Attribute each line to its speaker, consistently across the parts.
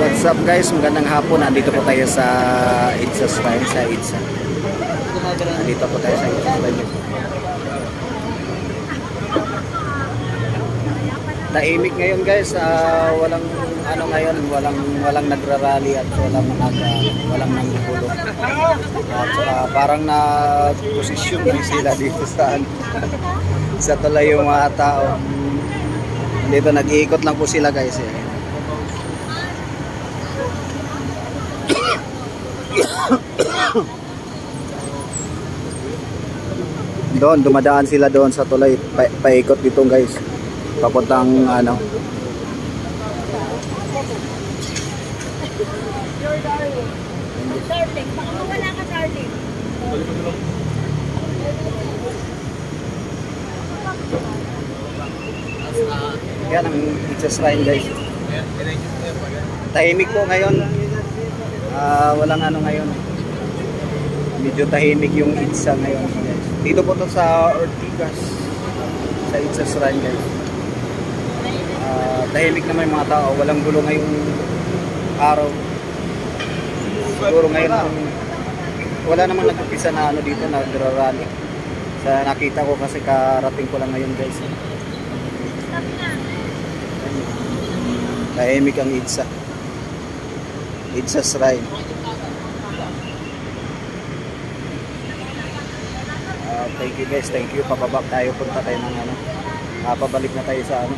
Speaker 1: What's up guys, magandang hapon. Nandito po tayo sa Itza Shrine, sa Itza. Nandito po tayo sa Itza Shrine. Tahimik ngayon guys, walang ano ngayon, walang nagrarally at walang nanggugulo. At parang na posisyon lang sila dito sa sa tulay yung mga tao. Dito nag-iikot lang po sila guys eh. Doon, dumadaan sila doon sa tulay, paikot dito guys, papuntang ano.
Speaker 2: Darling, baka mawala ka, darling.
Speaker 1: Yan ang Itza Shrine guys. Tahimik po ngayon. Walang ano ngayon. Medyo tahimik yung Itza ngayon. Dito po to sa Ortigas, sa Itza Shrine guys. Tahimik naman yung mga tao. Walang gulo ngayong araw. Siguro ngayon wala namang nag-upisa na ano dito, nagrarally. Sa nakita ko kasi karating ko lang ngayon guys. Tahimik ang Itza. Itza Shrine. Thank you guys, thank you. Pababa tayo, punta tayo ng ano. Pabalik na tayo sa ano.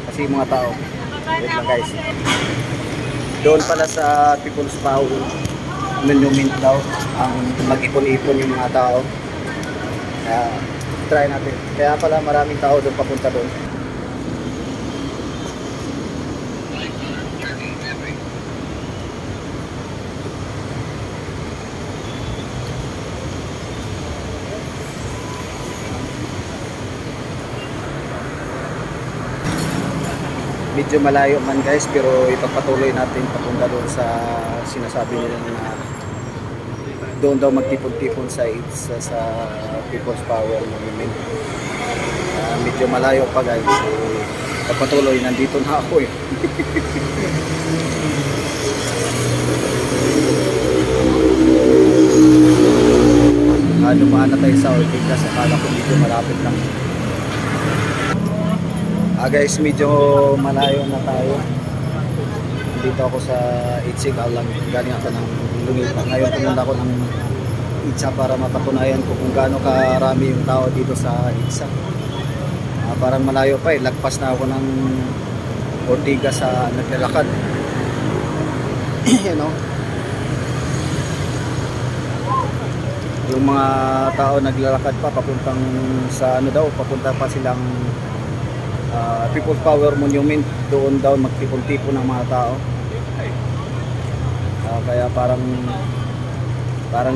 Speaker 1: Kasi mga tao. Wait lang guys. Doon pala sa People's Power Monument daw ang mag-ipon-ipon yung mga tao. Try natin. Kaya pala maraming tao doon papunta doon. Medyo malayo man guys, pero ipagpatuloy natin papunta doon sa sinasabi nila na doon daw magtipon-tipon sa Itza, sa People's Power Monument. Medyo malayo pa guys, so ipagpatuloy, nandito na ako eh. Dumaan na tayo sa Ortigas, akala ko medyo malapit lang. Guys, medyo malayo na tayo. Dito ako sa Itza, galing ako ng Lumilpa. Ngayon pumunta ako ng Itza para mapatunayan ko kung gaano karami yung tao dito sa Itza. Parang malayo pa eh, lagpas na ako ng Ortigas sa naglalakad. You know? Yung mga tao naglalakad pa papuntang sa ano daw, papunta pa silang People's Power Monument. Doon daw magtipon-tipon ng mga tao. Kaya parang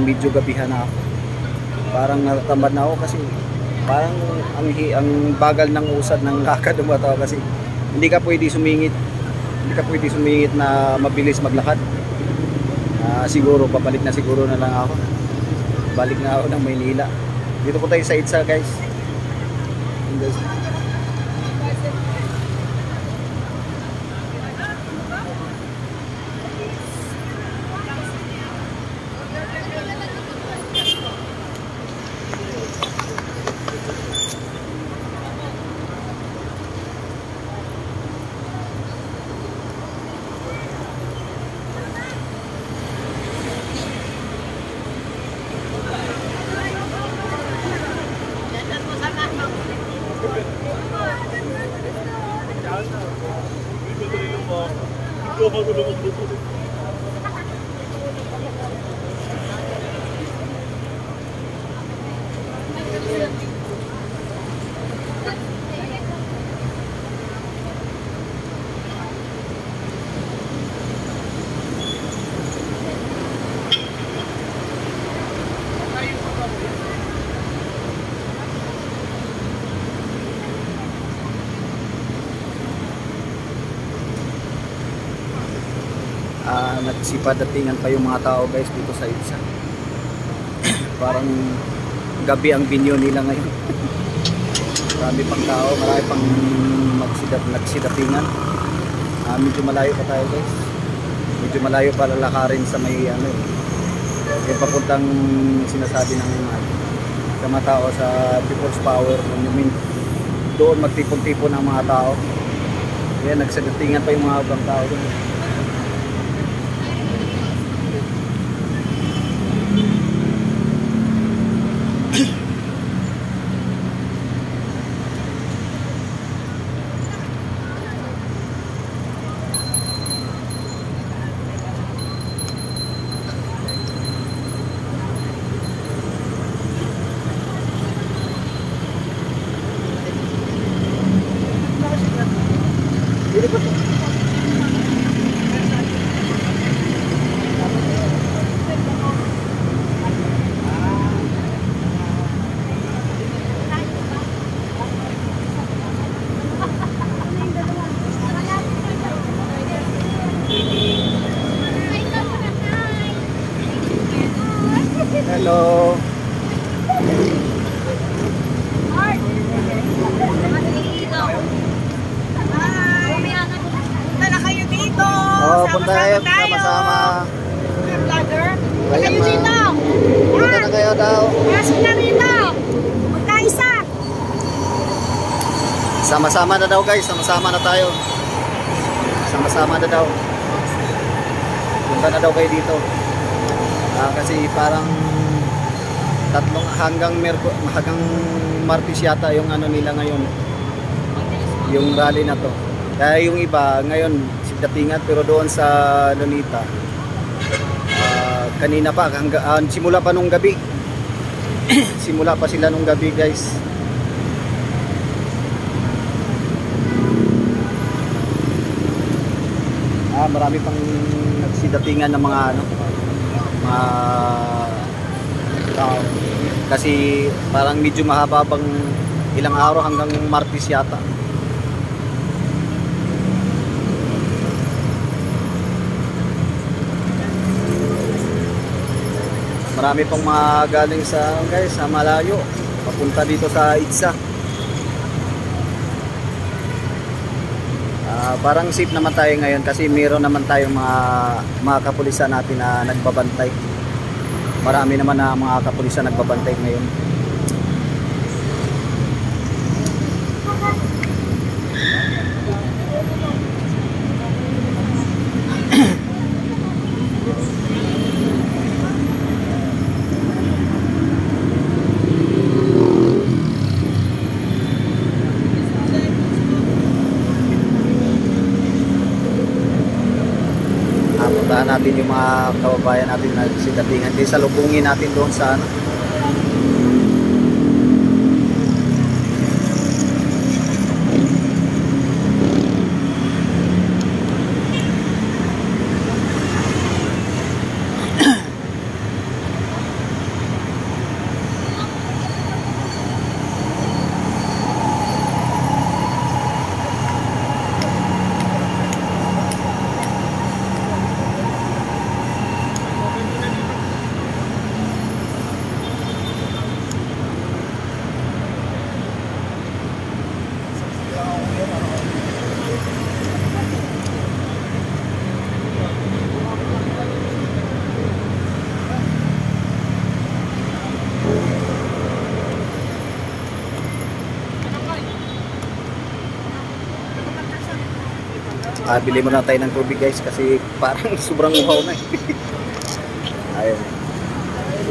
Speaker 1: medyo gabihan na ako. Parang natatamad na ako kasi parang ang bagal ng usad ng lakad ng mga tao kasi hindi ka pwede sumingit na mabilis maglakad. Siguro babalik na siguro na lang ako. Balik na ako ng Maynila. Dito po tayo sa Itza guys. Nagsipadatingan pa yung mga tao guys dito sa Itza. Parang gabi ang binyo nila ngayon. Marami pang tao, marami pang nagsidatingan. Medyo malayo pa tayo guys. Medyo malayo pa lalakarin sa may ano yung papuntang sinasabi ng sa mga tao sa People's Power Monument. Doon magtipon-tipon ang mga tao. Kaya nagsagatingan pa yung mga ibang tao doon. Hello.
Speaker 2: Punta na kayo dito.
Speaker 1: Oh, punta kayo sama-sama.
Speaker 2: Vlogger. Punta
Speaker 1: Ayan,
Speaker 2: kayo dito.
Speaker 1: Punta na kayo daw.
Speaker 2: Pasok na rito. Magkaisa.
Speaker 1: Sama-sama na daw guys, sama-sama na tayo. Sama-sama na daw. Punta na daw kayo dito. Kasi parang hanggang Martes yata yung ano nila ngayon. Yung rally na to. Kaya yung iba ngayon datingan pero doon sa Lunita. Kanina pa simula pa nung gabi. Simula pa sila nung gabi guys. Marami pang nagsidatingan ng mga mga tao. Kasi parang medyo mahaba bang ilang araw hanggang Martes yata. Marami pang mga galing sa malayo papunta dito sa Itza. Parang safe naman tayo ngayon kasi meron naman tayong mga kapulisan natin na nagbabantay. Marami naman na mga kapulisan nagbabantay ngayon. Puntahan natin yung mga kababayan natin na sidatingan. Kaya salubungin natin doon sa ano. Bili muna tayo ng tubig guys kasi parang sobrang uhaw na ayun.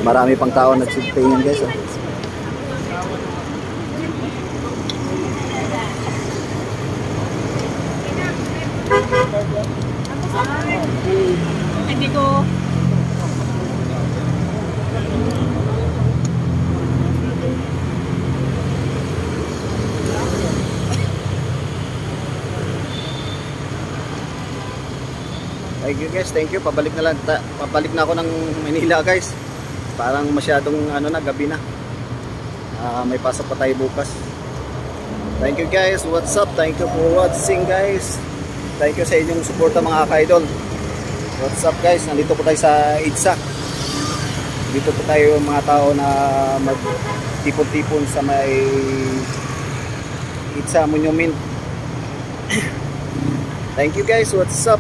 Speaker 1: Marami pang tao nagsitingin guys.
Speaker 2: Hindi ko.
Speaker 1: Thank you guys, thank you. Pabalik na lang. Pabalik na ako ng Manila guys. Parang masyadong gabi na. May pasok pa tayo bukas. Thank you guys. What's up? Thank you for watching guys. Thank you sa inyong suporta mga ka-idol. What's up guys? Nandito po tayo sa Itza. Dito po tayo mga tao na magtipon-tipon sa may Itza Monument. Thank you guys. What's up?